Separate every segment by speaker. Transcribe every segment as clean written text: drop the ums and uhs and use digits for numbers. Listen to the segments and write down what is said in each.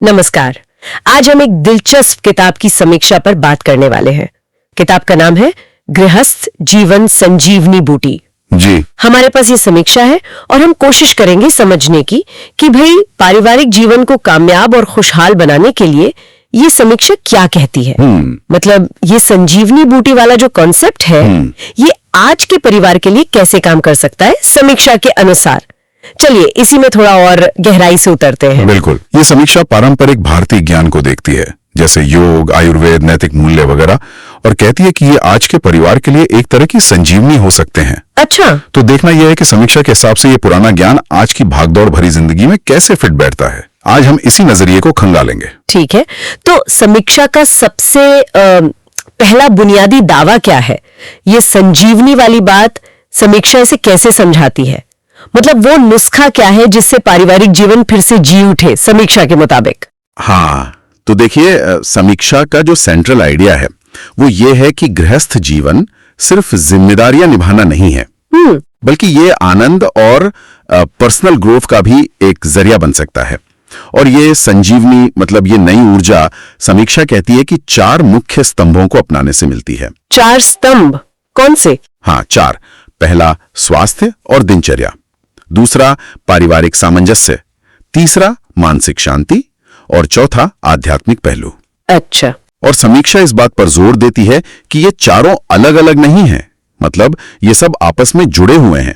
Speaker 1: नमस्कार। आज हम एक दिलचस्प किताब की समीक्षा पर बात करने वाले हैं। किताब का नाम है गृहस्थ जीवन संजीवनी बूटी।
Speaker 2: जी।
Speaker 1: हमारे पास ये समीक्षा है और हम कोशिश करेंगे समझने की कि भाई पारिवारिक जीवन को कामयाब और खुशहाल बनाने के लिए ये समीक्षा क्या कहती है। मतलब ये संजीवनी बूटी वाला जो कॉन्सेप्ट है ये आज के परिवार के लिए कैसे काम कर सकता है समीक्षा के अनुसार। चलिए इसी में थोड़ा और गहराई से उतरते हैं।
Speaker 2: बिल्कुल। ये समीक्षा पारंपरिक भारतीय ज्ञान को देखती है, जैसे योग, आयुर्वेद, नैतिक मूल्य वगैरह, और कहती है कि ये आज के परिवार के लिए एक तरह की संजीवनी हो सकते हैं।
Speaker 1: अच्छा।
Speaker 2: तो देखना यह है कि समीक्षा के हिसाब से ये पुराना ज्ञान आज की भागदौड़ भरी जिंदगी में कैसे फिट बैठता है। आज हम इसी नजरिए को खंगालेंगे।
Speaker 1: ठीक है, तो समीक्षा का सबसे पहला बुनियादी दावा क्या है? ये संजीवनी वाली बात समीक्षा इसे कैसे समझाती है? मतलब वो नुस्खा क्या है जिससे पारिवारिक जीवन फिर से जी उठे समीक्षा के मुताबिक?
Speaker 2: हाँ, तो देखिए समीक्षा का जो सेंट्रल आइडिया है वो ये है कि गृहस्थ जीवन सिर्फ जिम्मेदारियां निभाना नहीं है, बल्कि ये आनंद और पर्सनल ग्रोथ का भी एक जरिया बन सकता है। और ये संजीवनी मतलब ये नई ऊर्जा समीक्षा कहती है कि 4 मुख्य स्तंभों को अपनाने से मिलती है।
Speaker 1: 4 स्तंभ कौन से?
Speaker 2: हाँ, 4। पहला स्वास्थ्य और दिनचर्या, दूसरा पारिवारिक सामंजस्य, तीसरा मानसिक शांति और चौथा आध्यात्मिक पहलू।
Speaker 1: अच्छा।
Speaker 2: और समीक्षा इस बात पर जोर देती है कि ये चारों अलग अलग नहीं हैं, मतलब ये सब आपस में जुड़े हुए हैं।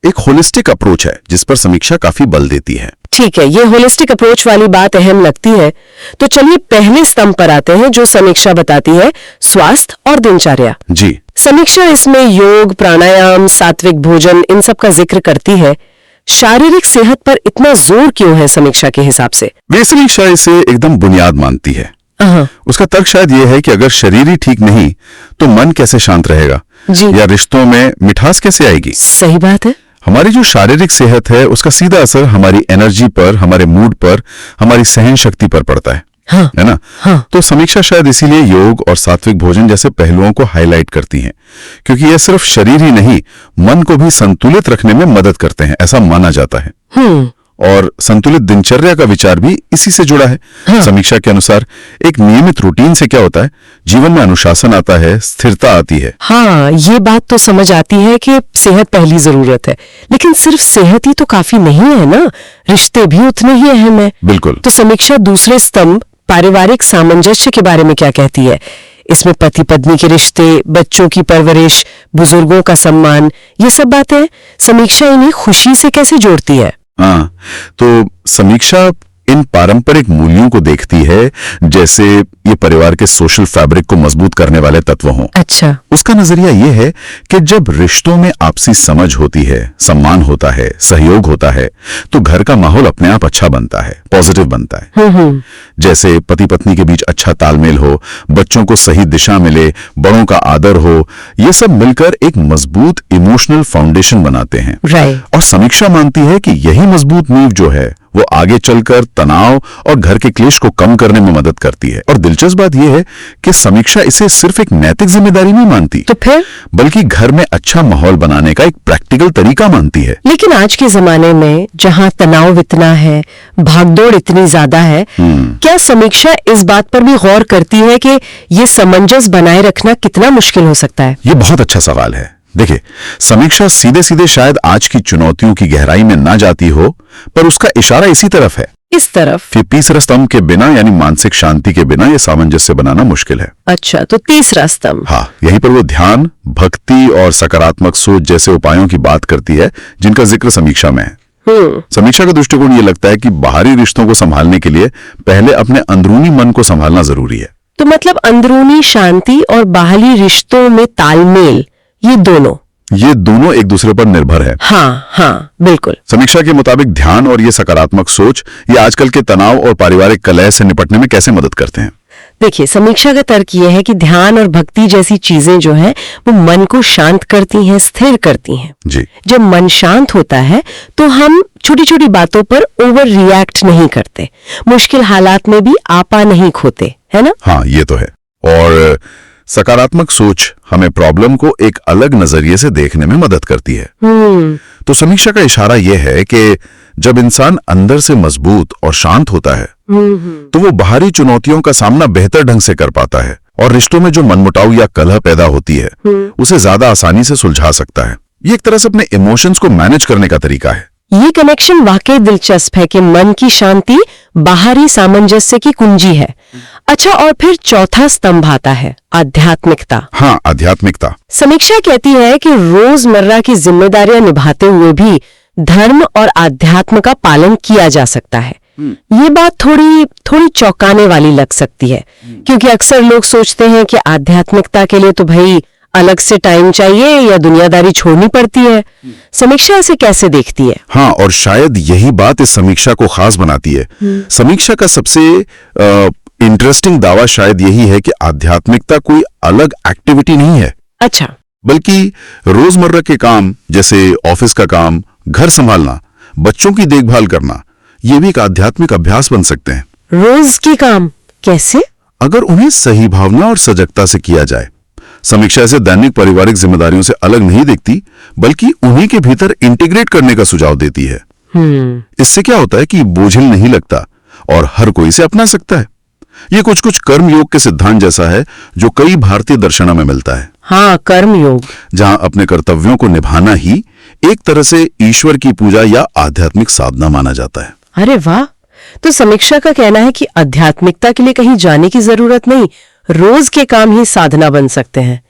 Speaker 2: एक होलिस्टिक अप्रोच है जिस पर समीक्षा काफी बल देती है।
Speaker 1: ठीक है, ये होलिस्टिक अप्रोच वाली बात अहम लगती है। तो चलिए पहले स्तंभ पर आते हैं जो समीक्षा बताती है, स्वास्थ्य और दिनचर्या।
Speaker 2: जी।
Speaker 1: समीक्षा इसमें योग, प्राणायाम, सात्विक भोजन, इन सब का जिक्र करती है। शारीरिक सेहत पर इतना जोर क्यों है समीक्षा के हिसाब से?
Speaker 2: वे समीक्षा इसे एकदम बुनियाद मानती है। उसका तर्क शायद यह है कि अगर शरीर ही ठीक नहीं तो मन कैसे शांत रहेगा
Speaker 1: जी।
Speaker 2: या रिश्तों में मिठास कैसे आएगी?
Speaker 1: सही बात है।
Speaker 2: हमारी जो शारीरिक सेहत है उसका सीधा असर हमारी एनर्जी पर, हमारे मूड पर, हमारी सहन शक्ति पर पड़ता है।
Speaker 1: हाँ।
Speaker 2: है ना?
Speaker 1: हाँ।
Speaker 2: तो समीक्षा शायद इसीलिए योग और सात्विक भोजन जैसे पहलुओं को हाईलाइट करती हैं, क्योंकि यह सिर्फ शरीर ही नहीं मन को भी संतुलित रखने में मदद करते हैं, ऐसा माना जाता है। और संतुलित दिनचर्या का विचार भी इसी से जुड़ा है। हाँ। समीक्षा के अनुसार एक नियमित रूटीन से क्या होता है, जीवन में अनुशासन आता है, स्थिरता आती है।
Speaker 1: हाँ, ये बात तो समझ आती है कि सेहत पहली जरूरत है, लेकिन सिर्फ सेहत ही तो काफी नहीं है ना, रिश्ते भी उतने ही अहम है।
Speaker 2: बिल्कुल।
Speaker 1: तो समीक्षा दूसरे स्तंभ पारिवारिक सामंजस्य के बारे में क्या कहती है? इसमें पति पत्नी के रिश्ते, बच्चों की परवरिश, बुजुर्गों का सम्मान, ये सब बातें समीक्षा इन्हें खुशी से कैसे जोड़ती है?
Speaker 2: हाँ, तो समीक्षा इन पारंपरिक मूल्यों को देखती है जैसे ये परिवार के सोशल फैब्रिक को मजबूत करने वाले तत्व हों।
Speaker 1: अच्छा।
Speaker 2: उसका नजरिया ये है कि जब रिश्तों में आपसी समझ होती है, सम्मान होता है, सहयोग होता है, तो घर का माहौल अपने आप अच्छा बनता है, पॉजिटिव बनता है। जैसे पति पत्नी के बीच अच्छा तालमेल हो, बच्चों को सही दिशा मिले, बड़ों का आदर हो, ये सब मिलकर एक मजबूत इमोशनल फाउंडेशन बनाते हैं।
Speaker 1: राइट।
Speaker 2: और समीक्षा मानती है कि यही मजबूत नींव जो है वो आगे चलकर तनाव और घर के क्लेश को कम करने में मदद करती है। और दिलचस्प बात यह है कि समीक्षा इसे सिर्फ एक नैतिक जिम्मेदारी नहीं मानती,
Speaker 1: तो फिर बल्कि
Speaker 2: घर में अच्छा माहौल बनाने का एक प्रैक्टिकल तरीका मानती है।
Speaker 1: लेकिन आज के जमाने में जहां तनाव इतना है, भागदौड़ इतनी ज्यादा है, क्या समीक्षा इस बात पर भी गौर करती है कि ये सामंजस्य बनाए रखना कितना मुश्किल हो सकता है?
Speaker 2: ये बहुत अच्छा सवाल है। देखिए, समीक्षा सीधे सीधे शायद आज की चुनौतियों की गहराई में ना जाती हो, पर उसका इशारा इसी तरफ है।
Speaker 1: इस तरफ?
Speaker 2: फिर तीसरा स्तंभ के बिना यानी मानसिक शांति के बिना ये सामंजस्य बनाना मुश्किल है।
Speaker 1: अच्छा, तो तीसरा स्तंभ?
Speaker 2: हाँ, यहीं पर वो ध्यान, भक्ति और सकारात्मक सोच जैसे उपायों की बात करती है जिनका जिक्र समीक्षा में है। समीक्षा का दृष्टिकोण ये लगता है कि बाहरी रिश्तों को संभालने के लिए पहले अपने अंदरूनी मन को संभालना जरूरी है।
Speaker 1: तो मतलब अंदरूनी शांति और बाहरी रिश्तों में तालमेल, ये दोनों एक दूसरे पर निर्भर है। हाँ, बिल्कुल।
Speaker 2: समीक्षा के मुताबिक ध्यान और ये सकारात्मक सोच ये आजकल के तनाव और पारिवारिक कलह से निपटने में कैसे मदद करते हैं?
Speaker 1: देखिए, समीक्षा का तर्क यह है कि ध्यान और भक्ति जैसी चीजें जो हैं वो मन को शांत करती हैं, स्थिर करती हैं।
Speaker 2: जी। जब
Speaker 1: जब मन शांत होता है तो हम छोटी छोटी बातों पर ओवर रिएक्ट नहीं करते, मुश्किल हालात में भी आपा नहीं खोते, है ना?
Speaker 2: हाँ, ये तो है। और सकारात्मक सोच हमें प्रॉब्लम को एक अलग नजरिए से देखने में मदद करती है। तो समीक्षा का इशारा यह है कि जब इंसान अंदर से मजबूत और शांत होता है तो वो बाहरी चुनौतियों का सामना बेहतर ढंग से कर पाता है और रिश्तों में जो मनमुटाव या कलह पैदा होती है उसे ज्यादा आसानी से सुलझा सकता है। ये एक तरह से अपने इमोशंस को मैनेज करने का तरीका है।
Speaker 1: ये कनेक्शन वाकई दिलचस्प है कि मन की शांति बाहरी सामंजस्य की कुंजी है। अच्छा, और फिर चौथा स्तंभ आता है आध्यात्मिकता।
Speaker 2: हाँ, आध्यात्मिकता।
Speaker 1: समीक्षा कहती है कि रोजमर्रा की जिम्मेदारियां निभाते हुए भी धर्म और आध्यात्म का पालन किया जा सकता है। ये बात थोड़ी चौंकाने वाली लग सकती है, क्योंकि अक्सर लोग सोचते हैं कि आध्यात्मिकता के लिए तो भाई अलग से टाइम चाहिए या दुनियादारी छोड़नी पड़ती है। समीक्षा इसे कैसे देखती है?
Speaker 2: हाँ, और शायद यही बात इस समीक्षा को खास बनाती है। समीक्षा का सबसे इंटरेस्टिंग दावा शायद यही है कि आध्यात्मिकता कोई अलग एक्टिविटी नहीं है।
Speaker 1: अच्छा।
Speaker 2: बल्कि रोजमर्रा के काम जैसे ऑफिस का काम, घर संभालना, बच्चों की देखभाल करना, ये भी एक आध्यात्मिक अभ्यास बन सकते हैं।
Speaker 1: रोज के काम कैसे?
Speaker 2: अगर उन्हें सही भावना और सजगता से किया जाए। समीक्षा इसे दैनिक पारिवारिक जिम्मेदारियों से अलग नहीं देखती, बल्कि उन्हीं के भीतर इंटीग्रेट करने का सुझाव देती है। इससे क्या होता है कि बोझिल नहीं लगता और हर कोई इसे अपना सकता है। ये कुछ कर्म योग के सिद्धांत जैसा है जो कई भारतीय दर्शनों में मिलता है।
Speaker 1: हाँ, कर्म योग, जहां
Speaker 2: अपने कर्तव्यों को निभाना ही एक तरह से ईश्वर की पूजा या आध्यात्मिक साधना माना जाता है।
Speaker 1: अरे वाह! तो समीक्षा का कहना है कि आध्यात्मिकता के लिए कहीं जाने की जरूरत नहीं, रोज के काम ही साधना बन सकते हैं।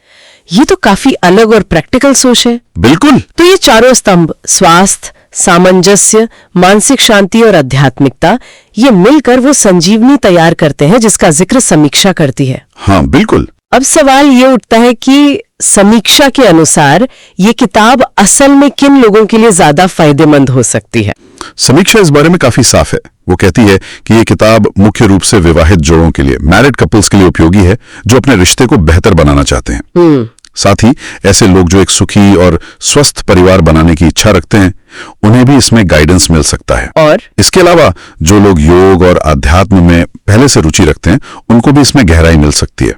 Speaker 1: ये तो काफी अलग और प्रैक्टिकल सोच है।
Speaker 2: बिल्कुल।
Speaker 1: तो ये चारों स्तंभ, स्वास्थ्य, सामंजस्य, मानसिक शांति और आध्यात्मिकता, ये मिलकर वो संजीवनी तैयार करते हैं जिसका जिक्र समीक्षा करती है।
Speaker 2: हाँ, बिल्कुल।
Speaker 1: अब सवाल ये उठता है कि समीक्षा के अनुसार ये किताब असल में किन लोगों के लिए ज्यादा फायदेमंद हो सकती है?
Speaker 2: समीक्षा इस बारे में काफी साफ है। वो कहती है कि ये किताब मुख्य रूप से विवाहित जोड़ों के लिए, मैरिड कपल्स के लिए उपयोगी है जो अपने रिश्ते को बेहतर बनाना चाहते हैं। साथ ही ऐसे लोग जो एक सुखी और स्वस्थ परिवार बनाने की इच्छा रखते हैं, उन्हें भी इसमें गाइडेंस मिल सकता है।
Speaker 1: और
Speaker 2: इसके अलावा जो लोग योग और अध्यात्म में पहले से रुचि रखते हैं, उनको भी इसमें गहराई मिल सकती है।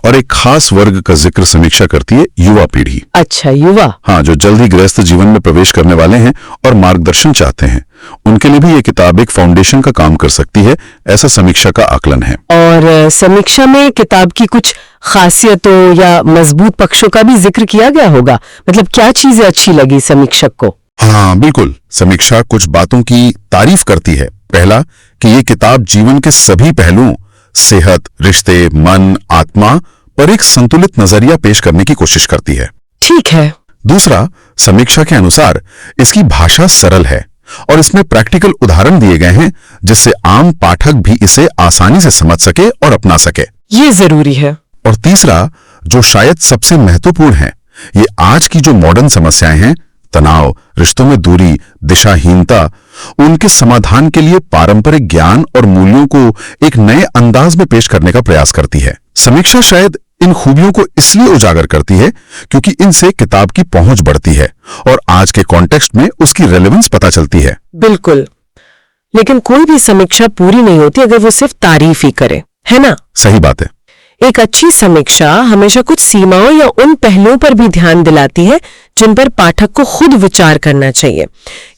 Speaker 2: और एक खास वर्ग का जिक्र समीक्षा करती है, युवा पीढ़ी।
Speaker 1: अच्छा, युवा।
Speaker 2: हाँ, जो जल्दी गृहस्थ जीवन में प्रवेश करने वाले हैं और मार्गदर्शन चाहते हैं, उनके लिए भी ये किताब एक फाउंडेशन का काम कर सकती है, ऐसा समीक्षा का आकलन है।
Speaker 1: और समीक्षा में किताब की कुछ खासियतों या मजबूत पक्षों का भी जिक्र किया गया होगा। मतलब क्या चीजें अच्छी लगी समीक्षक को?
Speaker 2: हाँ, बिल्कुल। समीक्षा कुछ बातों की तारीफ करती है। पहला, कि ये किताब जीवन के सभी पहलुओं, सेहत, रिश्ते, मन, आत्मा पर एक संतुलित नजरिया पेश करने की कोशिश करती है।
Speaker 1: ठीक है।
Speaker 2: दूसरा, समीक्षा के अनुसार इसकी भाषा सरल है और इसमें प्रैक्टिकल उदाहरण दिए गए हैं जिससे आम पाठक भी इसे आसानी से समझ सके और अपना सके।
Speaker 1: ये जरूरी है।
Speaker 2: और तीसरा, जो शायद सबसे महत्वपूर्ण है, ये आज की जो मॉडर्न समस्याएं हैं, तनाव, रिश्तों में दूरी, दिशाहीनता, उनके समाधान के लिए पारंपरिक ज्ञान और मूल्यों को एक नए अंदाज में पेश करने का प्रयास करती है। समीक्षा शायद इन खूबियों को इसलिए उजागर करती है क्योंकि इनसे किताब की पहुंच बढ़ती है और आज के कॉन्टेक्स्ट में उसकी रेलेवेंस पता चलती है।
Speaker 1: बिल्कुल। लेकिन कोई भी समीक्षा पूरी नहीं होती अगर वो सिर्फ तारीफ ही करे, है ना?
Speaker 2: सही बात है।
Speaker 1: एक अच्छी समीक्षा हमेशा कुछ सीमाओं या उन पहलुओं पर भी ध्यान दिलाती है जिन पर पाठक को खुद विचार करना चाहिए।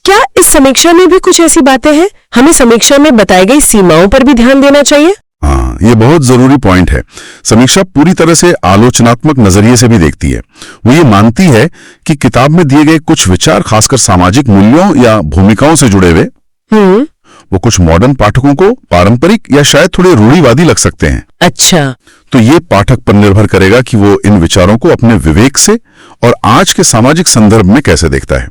Speaker 1: क्या इस समीक्षा में भी कुछ ऐसी बातें हैं? हमें समीक्षा में बताई गई सीमाओं पर भी ध्यान देना चाहिए?
Speaker 2: हाँ, ये बहुत जरूरी पॉइंट है। समीक्षा पूरी तरह से आलोचनात्मक नजरिए से भी देखती है। वो ये मानती है कि किताब में दिए गए कुछ विचार, खासकर सामाजिक मूल्यों या भूमिकाओं से जुड़े हुए, वो कुछ मॉडर्न पाठकों को पारंपरिक या शायद थोड़े रूढ़िवादी लग सकते हैं।
Speaker 1: अच्छा।
Speaker 2: तो ये पाठक पर निर्भर करेगा कि वो इन विचारों को अपने विवेक से और आज के सामाजिक संदर्भ में कैसे देखता है।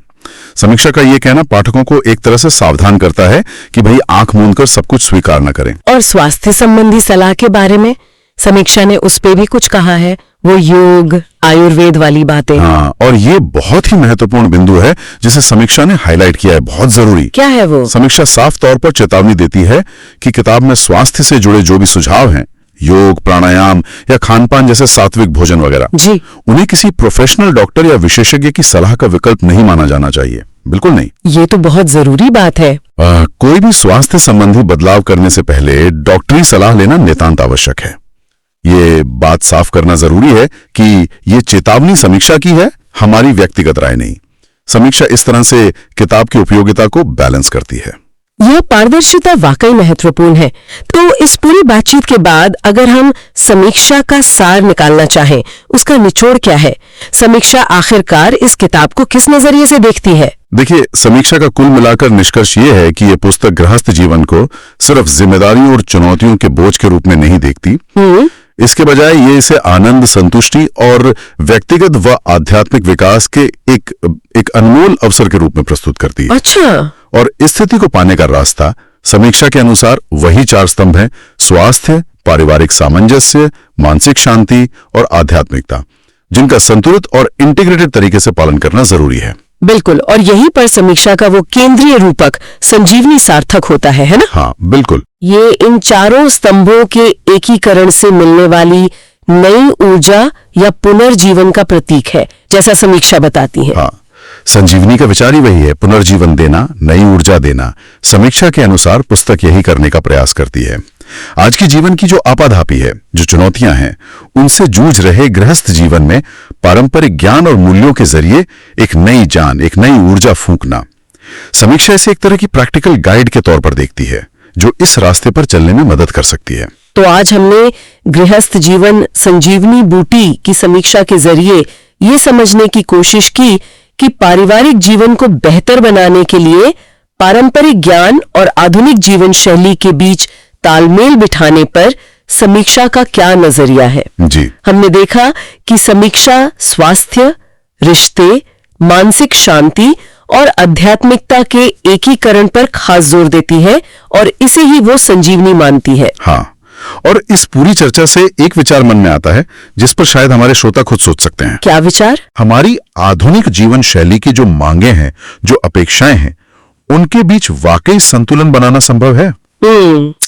Speaker 2: समीक्षा का ये कहना पाठकों को एक तरह से सावधान करता है कि भाई आंख मूंदकर सब कुछ स्वीकार न करें।
Speaker 1: और स्वास्थ्य संबंधी सलाह के बारे में समीक्षा ने उस पे भी कुछ कहा है, वो योग, आयुर्वेद वाली बातें।
Speaker 2: हाँ, और ये बहुत ही महत्वपूर्ण बिंदु है जिसे समीक्षा ने हाईलाइट किया है, बहुत जरूरी।
Speaker 1: क्या है वो?
Speaker 2: समीक्षा साफ तौर पर चेतावनी देती है कि किताब में स्वास्थ्य से जुड़े जो भी सुझाव हैं, योग, प्राणायाम या खानपान जैसे सात्विक भोजन वगैरह,
Speaker 1: जी,
Speaker 2: उन्हें किसी प्रोफेशनल डॉक्टर या विशेषज्ञ की सलाह का विकल्प नहीं माना जाना चाहिए। बिल्कुल नहीं।
Speaker 1: ये तो बहुत जरूरी बात है।
Speaker 2: कोई भी स्वास्थ्य संबंधी बदलाव करने से पहले डॉक्टरी सलाह लेना नितांत आवश्यक है। ये बात साफ करना जरूरी है कि ये चेतावनी समीक्षा की है, हमारी व्यक्तिगत राय नहीं। समीक्षा इस तरह से किताब की उपयोगिता को बैलेंस करती है।
Speaker 1: यह पारदर्शिता वाकई महत्वपूर्ण है। तो इस पूरी बातचीत के बाद अगर हम समीक्षा का सार निकालना चाहें, उसका निचोड़ क्या है? समीक्षा आखिरकार इस किताब को किस नजरिए से देखती है?
Speaker 2: देखिए, समीक्षा का कुल मिलाकर निष्कर्ष ये है कि ये पुस्तक गृहस्थ जीवन को सिर्फ जिम्मेदारियों और चुनौतियों के बोझ के रूप में नहीं देखती। इसके बजाय ये इसे आनंद, संतुष्टि और व्यक्तिगत व आध्यात्मिक विकास के एक अनमोल अवसर के रूप में प्रस्तुत करती है।
Speaker 1: अच्छा।
Speaker 2: और इस स्थिति को पाने का रास्ता समीक्षा के अनुसार वही 4 स्तंभ हैं: स्वास्थ्य, पारिवारिक सामंजस्य, मानसिक शांति और आध्यात्मिकता, जिनका संतुलित और इंटीग्रेटेड तरीके से पालन करना जरूरी है।
Speaker 1: बिल्कुल, और यहीं पर समीक्षा का वो केंद्रीय रूपक संजीवनी सार्थक होता है ना?
Speaker 2: हाँ, बिल्कुल।
Speaker 1: ये इन 4 स्तंभों के एकीकरण से मिलने वाली नई ऊर्जा या पुनर्जीवन का प्रतीक है, जैसा समीक्षा बताती है।
Speaker 2: हाँ, संजीवनी का विचार ही वही है, पुनर्जीवन देना, नई ऊर्जा देना। समीक्षा के अनुसार पुस्तक यही करने का प्रयास करती है। आज के जीवन की जो आपाधापी है, जो चुनौतियां हैं, उनसे जूझ रहे गृहस्थ जीवन में पारंपरिक ज्ञान और मूल्यों के जरिए एक नई जान, एक नई ऊर्जा फूंकना। समीक्षा इसे एक तरह की प्रैक्टिकल गाइड के तौर पर देखती है, जो इस रास्ते पर चलने में मदद कर सकती है।
Speaker 1: तो आज हमने गृहस्थ जीवन संजीवनी बूटी की समीक्षा के जरिए ये समझने की कोशिश की कि पारिवारिक जीवन को बेहतर बनाने के लिए पारंपरिक ज्ञान और आधुनिक जीवन शैली के बीच तालमेल बिठाने पर समीक्षा का क्या नजरिया है।
Speaker 2: जी।
Speaker 1: हमने देखा कि समीक्षा स्वास्थ्य, रिश्ते, मानसिक शांति और आध्यात्मिकता के एकीकरण पर खास जोर देती है और इसे ही वो संजीवनी मानती है।
Speaker 2: हाँ, और इस पूरी चर्चा से एक विचार मन में आता है जिस पर शायद हमारे श्रोता खुद सोच सकते हैं।
Speaker 1: क्या विचार?
Speaker 2: हमारी आधुनिक जीवन शैली की जो मांगे हैं, जो अपेक्षाएं हैं, उनके बीच वाकई संतुलन बनाना संभव है?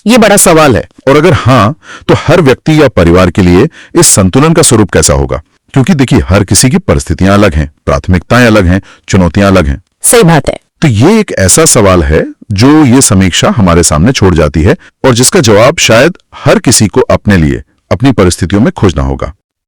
Speaker 1: ये बड़ा सवाल है।
Speaker 2: और अगर हाँ, तो हर व्यक्ति या परिवार के लिए इस संतुलन का स्वरूप कैसा होगा? क्योंकि देखिए, हर किसी की परिस्थितियां अलग हैं, प्राथमिकताएं अलग हैं, चुनौतियां अलग हैं।
Speaker 1: सही बात है।
Speaker 2: तो ये एक ऐसा सवाल है जो ये समीक्षा हमारे सामने छोड़ जाती है और जिसका जवाब शायद हर किसी को अपने लिए, अपनी परिस्थितियों में खोजना होगा।